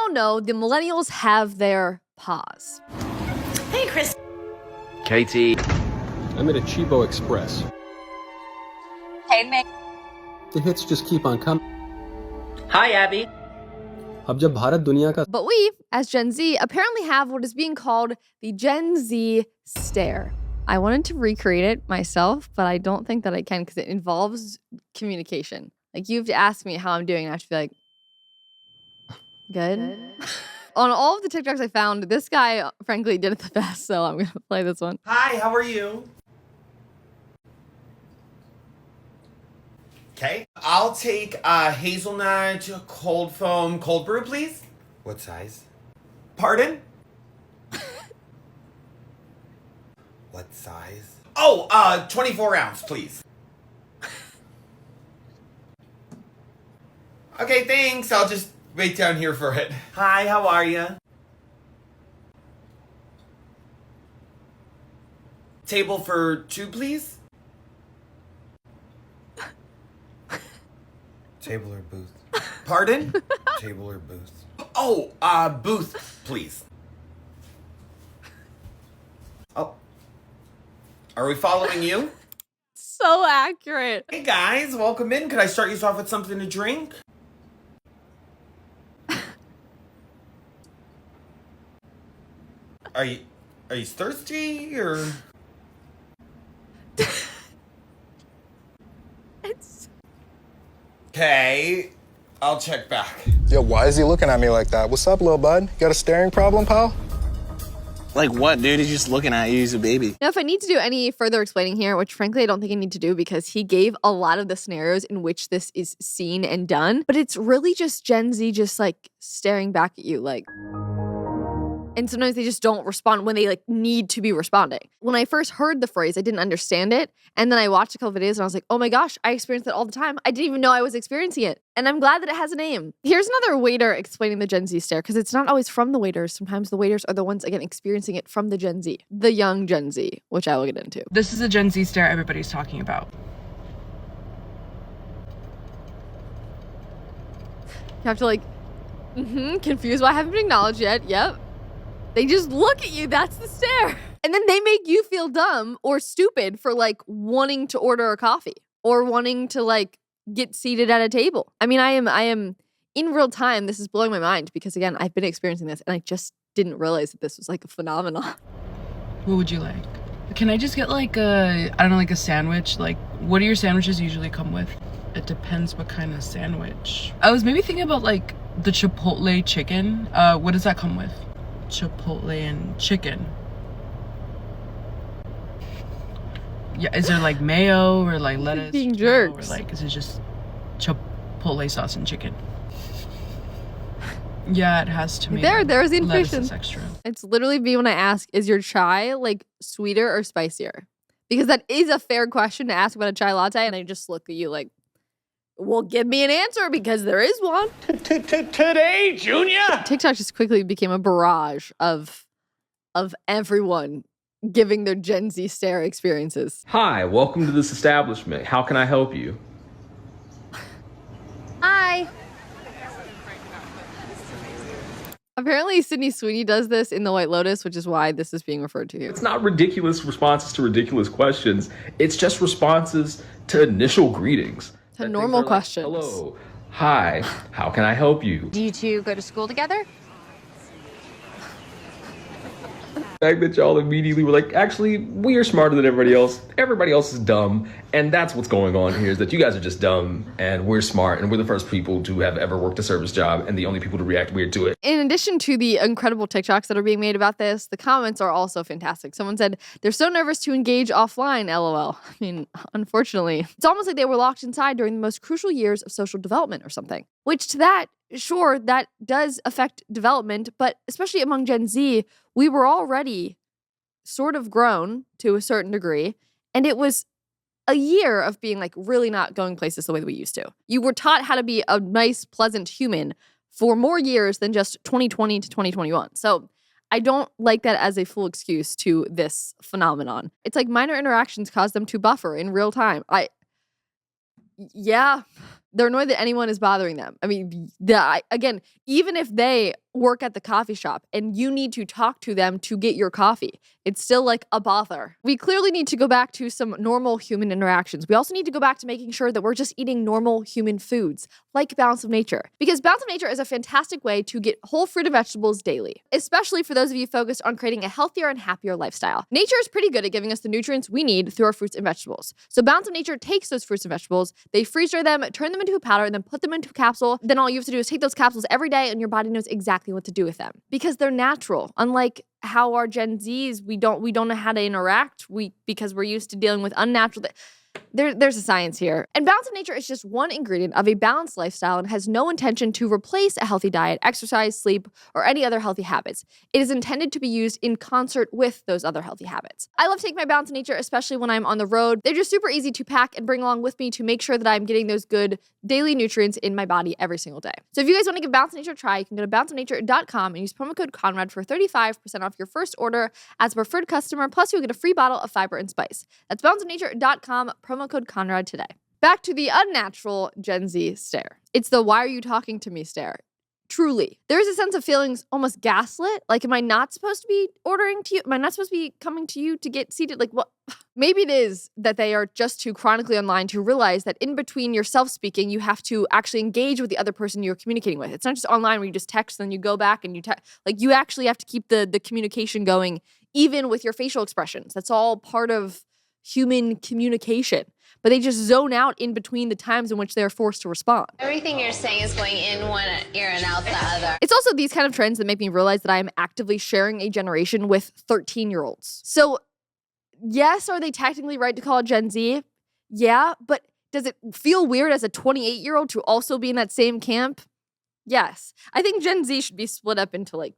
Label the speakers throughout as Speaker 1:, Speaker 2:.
Speaker 1: all know the millennials have their pause.
Speaker 2: Hey, Chris.
Speaker 3: Katie.
Speaker 4: I'm at a Chibo Express.
Speaker 2: Hey, Meg.
Speaker 4: The hits just keep on coming.
Speaker 3: Hi, Abby.
Speaker 4: अब जब भारत दुनिया का
Speaker 1: But we, as Gen Z, apparently have what is being called the Gen Z stare. I wanted to recreate it myself, but I don't think that I can because it involves communication. Like, you have to ask me how I'm doing, and I have to be like, good. On all of the TikToks I found, this guy, frankly, did it the best, so I'm going to play this one.
Speaker 5: Hi, how are you? Okay. I'll take a hazelnut cold foam cold brew, please. What size? Pardon? What size? Oh, 24 ounce, please. Okay, thanks. I'll just wait down here for it. Hi, how are you? Table for two, please. Table or booth? Pardon? Table or booth? Oh, booth, please. Oh. Are we following you?
Speaker 1: So accurate.
Speaker 5: Hey guys, welcome in. Could I start you off with something to drink? Are you thirsty or? Okay, I'll check back.
Speaker 6: Yo, why is he looking at me like that? What's up, little bud? You got a staring problem, pal?
Speaker 3: Like what, dude? He's just looking at you. He's a baby.
Speaker 1: Now, if I need to do any further explaining here, which frankly I don't think I need to do because he gave a lot of the scenarios in which this is seen and done, but it's really just Gen Z just like staring back at you like... And sometimes they just don't respond when they like need to be responding. When I first heard the phrase, I didn't understand it. And then I watched a couple videos and I was like, oh my gosh, I experience that all the time. I didn't even know I was experiencing it. And I'm glad that it has a name. Here's another waiter explaining the Gen Z stare, because it's not always from the waiters. Sometimes the waiters are the ones, again, experiencing it from the Gen Z, the young Gen Z, which I will get into.
Speaker 7: This is a Gen Z stare everybody's talking about.
Speaker 1: You have to like, confused why I haven't been acknowledged yet. Yep. They just look at you. That's the stare. And then they make you feel dumb or stupid for like wanting to order a coffee or wanting to like get seated at a table. I mean, I am in real time. This is blowing my mind because again, I've been experiencing this and I just didn't realize that this was like a phenomenon.
Speaker 7: What would you like? Can I just get like a, I don't know, like a sandwich? Like, what do your sandwiches usually come with? It depends what kind of sandwich. I was maybe thinking about like the Chipotle chicken. What does that come with? Chipotle and chicken. Yeah, is there like mayo or like lettuce?
Speaker 1: Being jerks.
Speaker 7: Or like, is it just Chipotle sauce and chicken? Yeah, it has tomato.
Speaker 1: There's the
Speaker 7: lettuce
Speaker 1: information.
Speaker 7: is extra.
Speaker 1: It's literally me when I ask, is your chai like sweeter or spicier? Because that is a fair question to ask about a chai latte, and I just look at you like, well, give me an answer because there is one.
Speaker 3: Today, Junior.
Speaker 1: TikTok just quickly became a barrage of everyone giving their Gen Z stare experiences.
Speaker 8: Hi, welcome to this establishment. How can I help you?
Speaker 1: Hi. Apparently, Sydney Sweeney does this in The White Lotus, which is why this is being referred to here.
Speaker 8: It's not ridiculous responses to ridiculous questions. It's just responses to initial greetings.
Speaker 1: To normal questions.
Speaker 8: Hello. Hi. How can I help you?
Speaker 2: Do you two go to school together?
Speaker 8: The fact that y'all immediately were like, actually, we are smarter than everybody else. Everybody else is dumb. And that's what's going on here is that you guys are just dumb and we're smart and we're the first people to have ever worked a service job and the only people to react weird to it.
Speaker 1: In addition to the incredible TikToks that are being made about this, the comments are also fantastic. Someone said, they're so nervous to engage offline, LOL. I mean, unfortunately, it's almost like they were locked inside during the most crucial years of social development or something. Which to that, sure, that does affect development, but especially among Gen Z, we were already sort of grown to a certain degree, and it was a year of being like really not going places the way that we used to. You were taught how to be a nice, pleasant human for more years than just 2020 to 2021. So I don't like that as a full excuse to this phenomenon. It's like minor interactions cause them to buffer in real time. Yeah, They're annoyed that anyone is bothering them. I mean, again, even if they work at the coffee shop and you need to talk to them to get your coffee, it's still like a bother. We clearly need to go back to some normal human interactions. We also need to go back to making sure that we're just eating normal human foods, like Balance of Nature. Because Balance of Nature is a fantastic way to get whole fruit and vegetables daily, especially for those of you focused on creating a healthier and happier lifestyle. Nature is pretty good at giving us the nutrients we need through our fruits and vegetables. So Balance of Nature takes those fruits and vegetables, they freeze dry them, turn them into a powder, and then put them into a capsule. Then all you have to do is take those capsules every day and your body knows exactly what to do with them. Because they're natural. Unlike how our Gen Zs, we don't know how to interact because we're used to dealing with unnatural. There's a science here. And Balance of Nature is just one ingredient of a balanced lifestyle and has no intention to replace a healthy diet, exercise, sleep, or any other healthy habits. It is intended to be used in concert with those other healthy habits. I love taking my Balance of Nature, especially when I'm on the road. They're just super easy to pack and bring along with me to make sure that I'm getting those good daily nutrients in my body every single day. So if you guys want to give Balance of Nature a try, you can go to balanceofnature.com and use promo code Conrad for 35% off your first order as a preferred customer, plus you'll get a free bottle of fiber and spice. That's balanceofnature.com, promo code Conrad today. Back to the unnatural Gen Z stare. It's the why are you talking to me stare. Truly. There's a sense of feeling almost gaslit. Like, am I not supposed to be ordering to you? Am I not supposed to be coming to you to get seated? Like, what? Maybe it is that they are just too chronically online to realize that in between yourself speaking, you have to actually engage with the other person you're communicating with. It's not just online where you just text, then you go back and you text. Like, you actually have to keep the communication going, even with your facial expressions. That's all part of human communication. But they just zone out in between the times in which they're forced to respond.
Speaker 2: Everything you're saying is going in one ear and out the other.
Speaker 1: It's also these kind of trends that make me realize that I am actively sharing a generation with 13-year-olds. So, yes, are they technically right to call it Gen Z? Yeah, but does it feel weird as a 28-year-old to also be in that same camp? Yes. I think Gen Z should be split up into like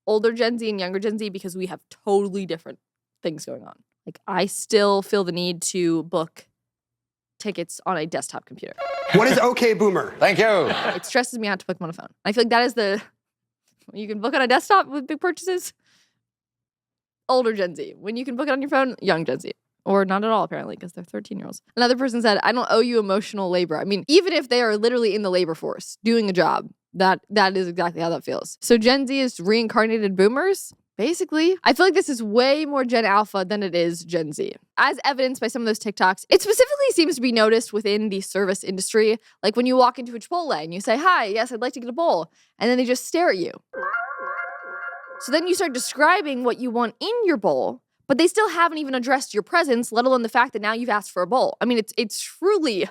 Speaker 1: older Gen Z and younger Gen Z because we have totally different things going on. Like, I still feel the need to book tickets on a desktop computer.
Speaker 9: What is okay, boomer?
Speaker 6: Thank you.
Speaker 1: It stresses me out to book them on a phone. I feel like that is you can book on a desktop with big purchases, older Gen Z. When you can book it on your phone, young Gen Z. Or not at all, apparently, because they're 13-year-olds. Another person said, I don't owe you emotional labor. I mean, even if they are literally in the labor force, doing a job, that is exactly how that feels. So Gen Z is reincarnated boomers? Basically. I feel like this is way more Gen Alpha than it is Gen Z. As evidenced by some of those TikToks, it specifically seems to be noticed within the service industry. Like when you walk into a Chipotle and you say, hi, yes, I'd like to get a bowl. And then they just stare at you. So then you start describing what you want in your bowl, but they still haven't even addressed your presence, let alone the fact that now you've asked for a bowl. I mean, it's truly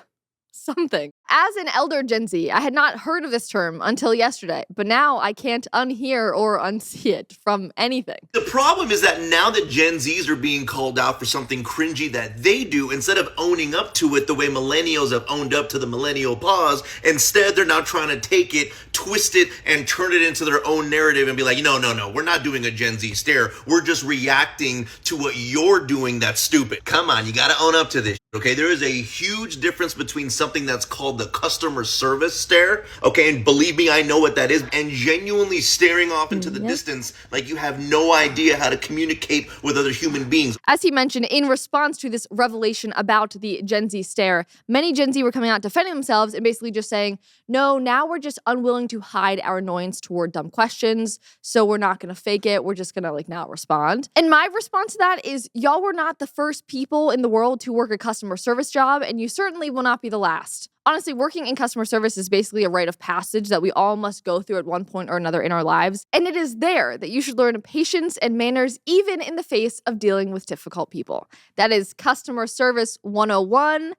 Speaker 1: something. As an elder Gen Z, I had not heard of this term until yesterday, but now I can't unhear or unsee it from anything.
Speaker 10: The problem is that now that Gen Zs are being called out for something cringy that they do, instead of owning up to it the way millennials have owned up to the millennial pause, instead they're now trying to take it, twist it, and turn it into their own narrative and be like, no, we're not doing a Gen Z stare. We're just reacting to what you're doing that's stupid. Come on, you gotta own up to this. Okay, there is a huge difference between something that's called the customer service stare, okay, and believe me, I know what that is, and genuinely staring off into the distance like you have no idea how to communicate with other human beings.
Speaker 1: As he mentioned, in response to this revelation about the Gen Z stare, many Gen Z were coming out defending themselves and basically just saying, no, now we're just unwilling to hide our annoyance toward dumb questions, so we're not gonna fake it, we're just gonna not respond. And my response to that is, y'all were not the first people in the world to work a customer service job, and you certainly will not be the last. Honestly, working in customer service is basically a rite of passage that we all must go through at one point or another in our lives. And it is there that you should learn patience and manners, even in the face of dealing with difficult people. That is customer service 101.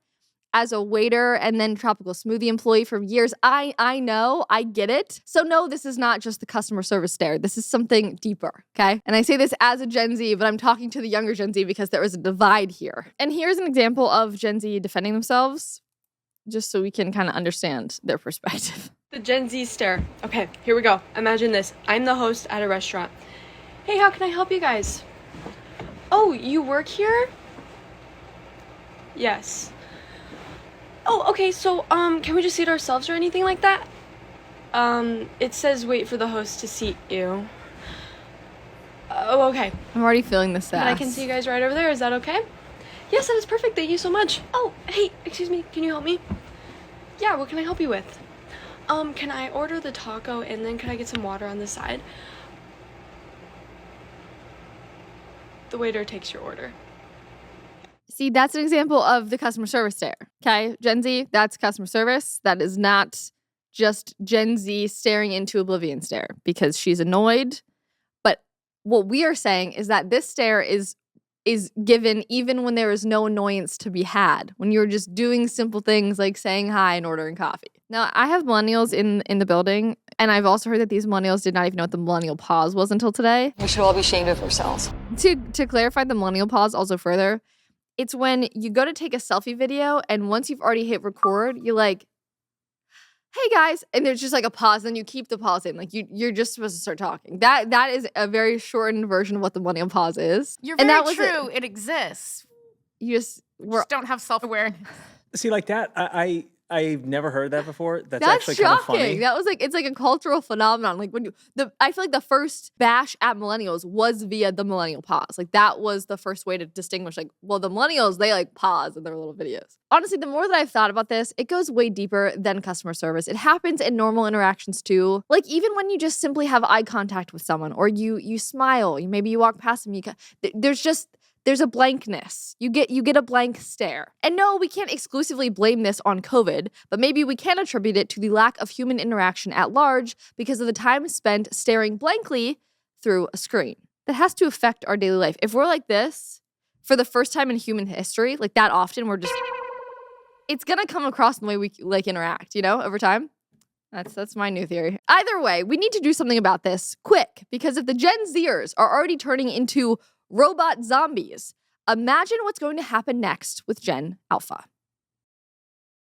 Speaker 1: As a waiter and then tropical smoothie employee for years, I know, I get it. So no, this is not just the customer service stare. This is something deeper, okay? And I say this as a Gen Z, but I'm talking to the younger Gen Z because there is a divide here. And here's an example of Gen Z defending themselves, just so we can kind of understand their perspective.
Speaker 11: The Gen Z stare. Okay, here we go. Imagine this. I'm the host at a restaurant. Hey, how can I help you guys? Oh, you work here? Yes. Oh, okay, so, can we just seat ourselves or anything like that? It says wait for the host to seat you. Oh, okay.
Speaker 1: I'm already feeling the sass.
Speaker 11: But I can see you guys right over there. Is that okay? Yes, that is perfect. Thank you so much. Oh, hey, excuse me. Can you help me? Yeah, what can I help you with? Can I order the taco and then can I get some water on the side? The waiter takes your order.
Speaker 1: See, that's an example of the customer service stare. Okay, Gen Z, that's customer service. That is not just Gen Z staring into oblivion stare because she's annoyed. But what we are saying is that this stare is given even when there is no annoyance to be had, when you're just doing simple things like saying hi and ordering coffee. Now, I have millennials in the building, and I've also heard that these millennials did not even know what the millennial pause was until today.
Speaker 9: We should all be ashamed of ourselves.
Speaker 1: To clarify the millennial pause also further, it's when you go to take a selfie video, and once you've already hit record, you're like, hey guys, and there's just like a pause, and you keep the pause in. Like you're just supposed to start talking. That is a very shortened version of what the millennial pause is.
Speaker 12: You're
Speaker 1: and
Speaker 12: very
Speaker 1: that was
Speaker 12: true. It exists.
Speaker 1: You just
Speaker 12: don't have self-awareness.
Speaker 13: See, like that, I've never heard that before. That's actually
Speaker 1: shocking.
Speaker 13: kind of funny.
Speaker 1: That was like, it's like a cultural phenomenon. Like I feel like the first bash at millennials was via the millennial pause. Like that was the first way to distinguish, like, well, the millennials, they like pause in their little videos. Honestly, the more that I've thought about this, it goes way deeper than customer service. It happens in normal interactions too. Like even when you just simply have eye contact with someone or you smile, maybe you walk past them, there's a blankness. You get a blank stare. And no, we can't exclusively blame this on COVID, but maybe we can attribute it to the lack of human interaction at large because of the time spent staring blankly through a screen. That has to affect our daily life. If we're like this for the first time in human history, like that often, it's gonna come across in the way we like interact, over time. That's my new theory. Either way, we need to do something about this quick because if the Gen Zers are already turning into robot zombies, imagine what's going to happen next with Gen Alpha.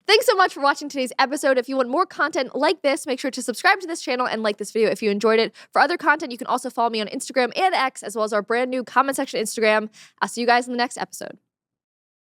Speaker 1: Thanks so much for watching today's episode. If you want more content like this, make sure to subscribe to this channel and like this video if you enjoyed it. For other content, you can also follow me on Instagram and X, as well as our brand new comment section Instagram. I'll see you guys in the next episode.